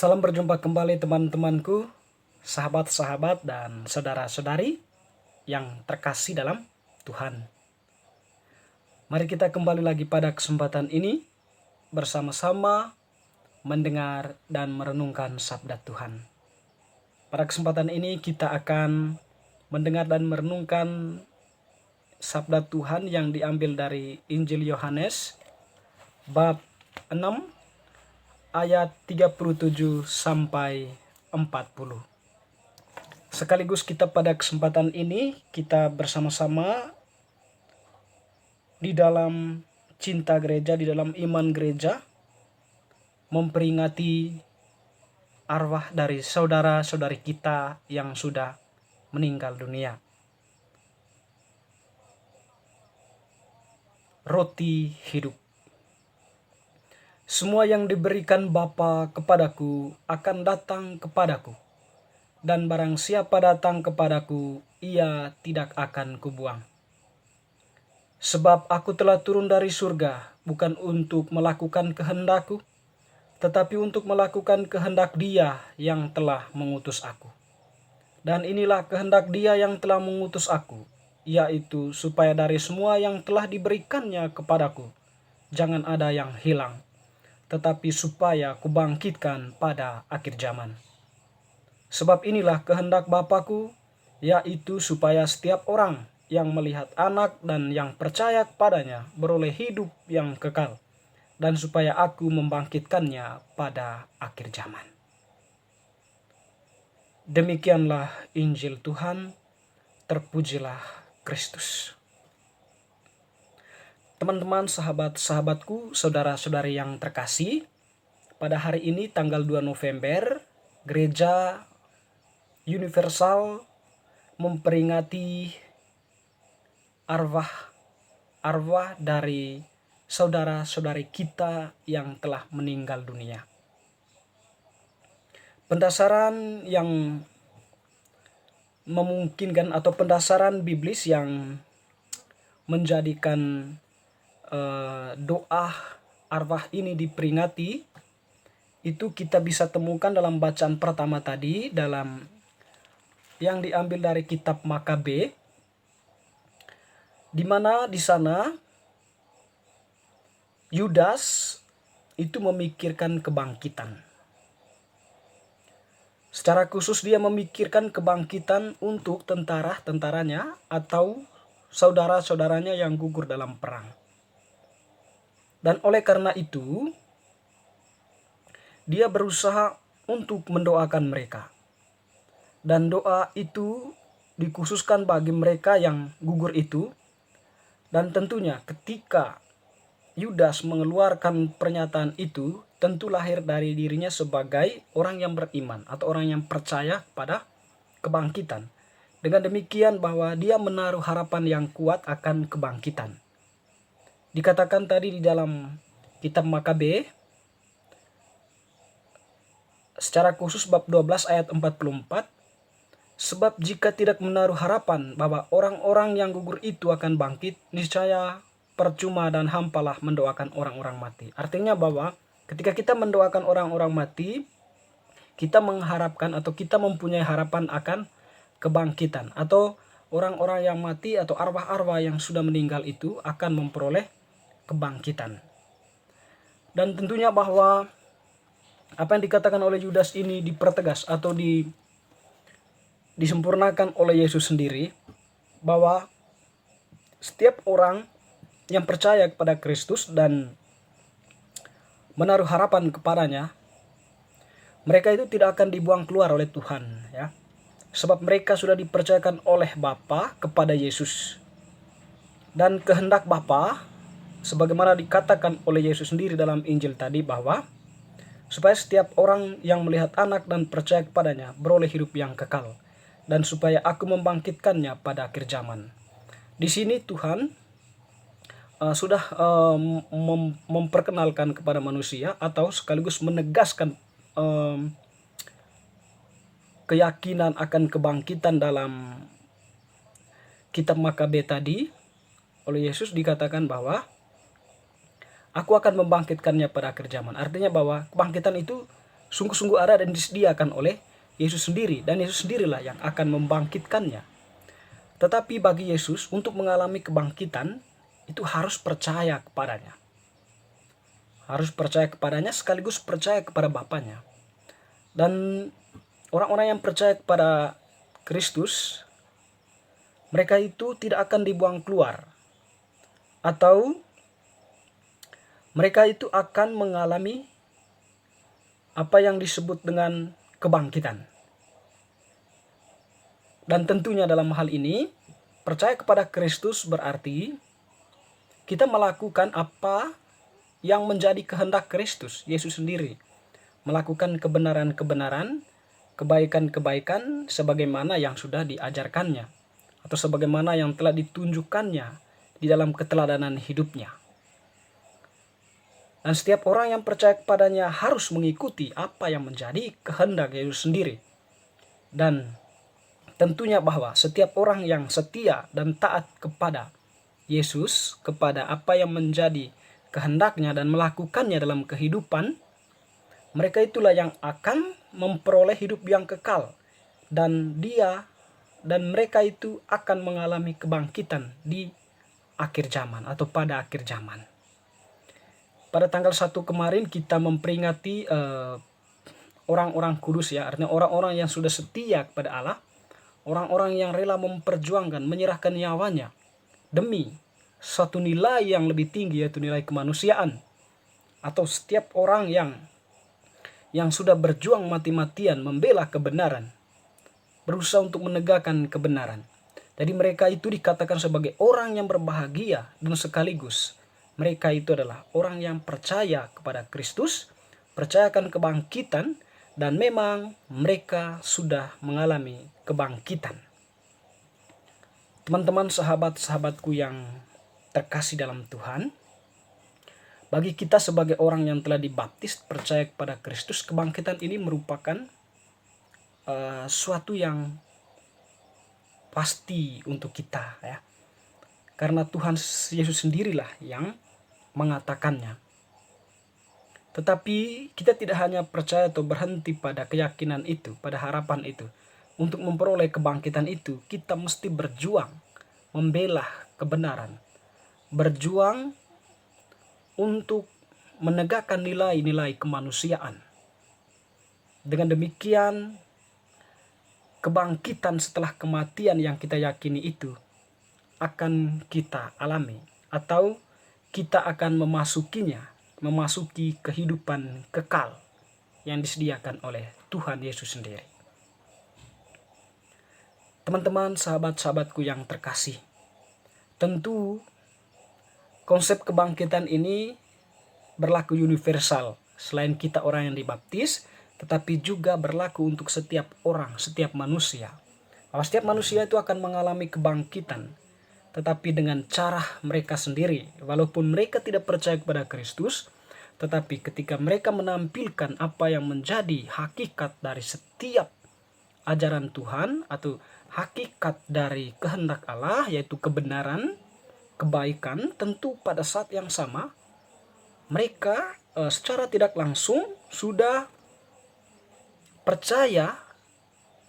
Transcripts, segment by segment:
Salam berjumpa kembali teman-temanku, sahabat-sahabat dan saudara-saudari yang terkasih dalam Tuhan. Mari kita kembali lagi pada kesempatan ini bersama-sama mendengar dan merenungkan sabda Tuhan. Pada kesempatan ini kita akan mendengar dan merenungkan sabda Tuhan yang diambil dari Injil Yohanes bab 6 ayat 37 sampai 40. Sekaligus kita pada kesempatan ini kita bersama-sama di dalam cinta gereja, di dalam iman gereja, memperingati arwah dari saudara-saudari kita yang sudah meninggal dunia. Roti hidup. Semua yang diberikan Bapa kepadaku akan datang kepadaku, dan barang siapa datang kepadaku, ia tidak akan kubuang. Sebab aku telah turun dari surga, bukan untuk melakukan kehendakku, tetapi untuk melakukan kehendak Dia yang telah mengutus aku. Dan inilah kehendak Dia yang telah mengutus aku, yaitu supaya dari semua yang telah diberikannya kepadaku, jangan ada yang hilang, tetapi supaya kubangkitkan pada akhir zaman. Sebab inilah kehendak Bapa-Ku, yaitu supaya setiap orang yang melihat Anak dan yang percaya kepadanya beroleh hidup yang kekal, dan supaya Aku membangkitkannya pada akhir zaman. Demikianlah Injil Tuhan, terpujilah Kristus. Teman-teman, sahabat-sahabatku, saudara-saudari yang terkasih, pada hari ini tanggal 2 November, Gereja Universal memperingati arwah dari saudara-saudari kita yang telah meninggal dunia. Pendasaran yang memungkinkan atau pendasaran biblis yang menjadikan doa arwah ini diperingati itu kita bisa temukan dalam bacaan pertama tadi, dalam yang diambil dari kitab Makabe, di mana di sana Yudas itu memikirkan kebangkitan. Secara khusus dia memikirkan kebangkitan untuk tentara-tentaranya atau saudara-saudaranya yang gugur dalam perang. Dan oleh karena itu, dia berusaha untuk mendoakan mereka. Dan doa itu dikhususkan bagi mereka yang gugur itu. Dan tentunya ketika Yudas mengeluarkan pernyataan itu, tentu lahir dari dirinya sebagai orang yang beriman atau orang yang percaya pada kebangkitan. Dengan demikian bahwa dia menaruh harapan yang kuat akan kebangkitan. Dikatakan tadi di dalam kitab Makabe, secara khusus bab 12 ayat 44, sebab jika tidak menaruh harapan bahwa orang-orang yang gugur itu akan bangkit, niscaya percuma dan hampalah mendoakan orang-orang mati. Artinya bahwa ketika kita mendoakan orang-orang mati, kita mengharapkan atau kita mempunyai harapan akan kebangkitan, atau orang-orang yang mati atau arwah-arwah yang sudah meninggal itu akan memperoleh kebangkitan. Dan tentunya bahwa apa yang dikatakan oleh Yudas ini dipertegas atau disempurnakan oleh Yesus sendiri, bahwa setiap orang yang percaya kepada Kristus dan menaruh harapan kepadanya, mereka itu tidak akan dibuang keluar oleh Tuhan, ya. Sebab mereka sudah dipercayakan oleh Bapa kepada Yesus. Dan kehendak Bapa, sebagaimana dikatakan oleh Yesus sendiri dalam Injil tadi, bahwa supaya setiap orang yang melihat Anak dan percaya kepadanya beroleh hidup yang kekal, dan supaya Aku membangkitkannya pada akhir zaman. Di sini Tuhan sudah memperkenalkan kepada manusia atau sekaligus menegaskan keyakinan akan kebangkitan dalam kitab Makabe tadi. Oleh Yesus dikatakan bahwa Aku akan membangkitkannya pada akhir zaman. Artinya bahwa kebangkitan itu sungguh-sungguh ada dan disediakan oleh Yesus sendiri, dan Yesus sendirilah yang akan membangkitkannya. Tetapi bagi Yesus untuk mengalami kebangkitan itu harus percaya kepadanya. Harus percaya kepadanya sekaligus percaya kepada Bapaknya. Dan orang-orang yang percaya kepada Kristus, mereka itu tidak akan dibuang keluar, atau mereka itu akan mengalami apa yang disebut dengan kebangkitan. Dan tentunya dalam hal ini, percaya kepada Kristus berarti kita melakukan apa yang menjadi kehendak Kristus, Yesus sendiri. Melakukan kebenaran-kebenaran, kebaikan-kebaikan sebagaimana yang sudah diajarkannya, atau sebagaimana yang telah ditunjukkannya di dalam keteladanan hidupnya. Dan setiap orang yang percaya kepadanya harus mengikuti apa yang menjadi kehendak Yesus sendiri. Dan tentunya bahwa setiap orang yang setia dan taat kepada Yesus, kepada apa yang menjadi kehendaknya dan melakukannya dalam kehidupan, mereka itulah yang akan memperoleh hidup yang kekal. Dan mereka itu akan mengalami kebangkitan di akhir zaman atau pada akhir zaman. Pada tanggal 1 kemarin kita memperingati orang-orang kudus, ya, artinya orang-orang yang sudah setia kepada Allah, orang-orang yang rela memperjuangkan, menyerahkan nyawanya demi satu nilai yang lebih tinggi, yaitu nilai kemanusiaan. Atau setiap orang yang sudah berjuang mati-matian membela kebenaran, berusaha untuk menegakkan kebenaran. Jadi mereka itu dikatakan sebagai orang yang berbahagia, dan sekaligus mereka itu adalah orang yang percaya kepada Kristus, percayakan kebangkitan, dan memang mereka sudah mengalami kebangkitan. Teman-teman, sahabat-sahabatku yang terkasih dalam Tuhan, bagi kita sebagai orang yang telah dibaptis percaya kepada Kristus, kebangkitan ini merupakan suatu yang pasti untuk kita, ya. Karena Tuhan Yesus sendirilah yang mengatakannya. Tetapi kita tidak hanya percaya atau berhenti pada keyakinan itu, pada harapan itu. Untuk memperoleh kebangkitan itu, kita mesti berjuang membela kebenaran, berjuang untuk menegakkan nilai-nilai kemanusiaan. Dengan demikian, kebangkitan setelah kematian yang kita yakini itu akan kita alami, atau kita akan memasuki kehidupan kekal yang disediakan oleh Tuhan Yesus sendiri. Teman-teman, sahabat-sahabatku yang terkasih, tentu konsep kebangkitan ini berlaku universal. Selain kita orang yang dibaptis, tetapi juga berlaku untuk setiap orang, setiap manusia. Bahwa setiap manusia itu akan mengalami kebangkitan, tetapi dengan cara mereka sendiri. Walaupun mereka tidak percaya kepada Kristus, tetapi ketika mereka menampilkan apa yang menjadi hakikat dari setiap ajaran Tuhan, atau hakikat dari kehendak Allah, yaitu kebenaran, kebaikan, tentu pada saat yang sama mereka secara tidak langsung sudah percaya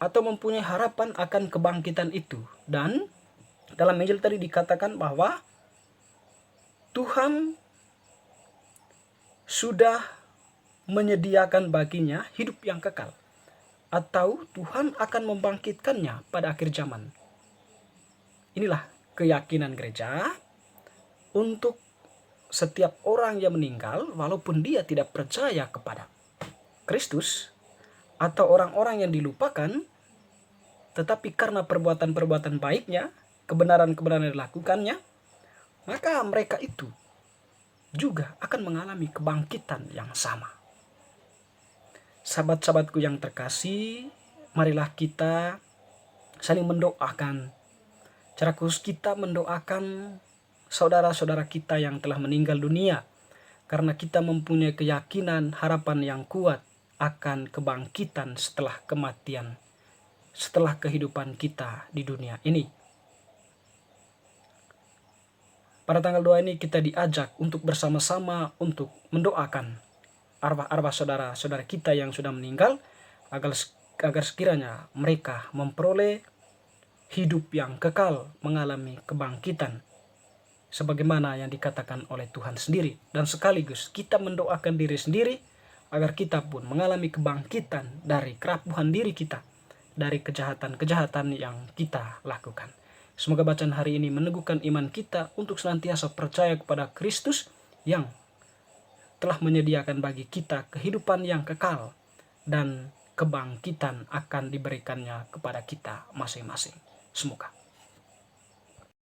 atau mempunyai harapan akan kebangkitan itu. Dan dalam Injil tadi dikatakan bahwa Tuhan sudah menyediakan baginya hidup yang kekal, atau Tuhan akan membangkitkannya pada akhir zaman. Inilah keyakinan gereja untuk setiap orang yang meninggal, walaupun dia tidak percaya kepada Kristus, atau orang-orang yang dilupakan, tetapi karena perbuatan-perbuatan baiknya, kebenaran-kebenaran yang dilakukannya, maka mereka itu juga akan mengalami kebangkitan yang sama. Sahabat-sahabatku yang terkasih, marilah kita saling mendoakan. Cara khusus kita mendoakan saudara-saudara kita yang telah meninggal dunia, karena kita mempunyai keyakinan, harapan yang kuat akan kebangkitan setelah kematian, setelah kehidupan kita di dunia ini. Pada tanggal 2 ini kita diajak untuk bersama-sama untuk mendoakan arwah-arwah saudara-saudara kita yang sudah meninggal, agar sekiranya mereka memperoleh hidup yang kekal, mengalami kebangkitan sebagaimana yang dikatakan oleh Tuhan sendiri. Dan sekaligus kita mendoakan diri sendiri agar kita pun mengalami kebangkitan dari kerapuhan diri kita, dari kejahatan-kejahatan yang kita lakukan. Semoga bacaan hari ini meneguhkan iman kita untuk senantiasa percaya kepada Kristus yang telah menyediakan bagi kita kehidupan yang kekal, dan kebangkitan akan diberikannya kepada kita masing-masing. Semoga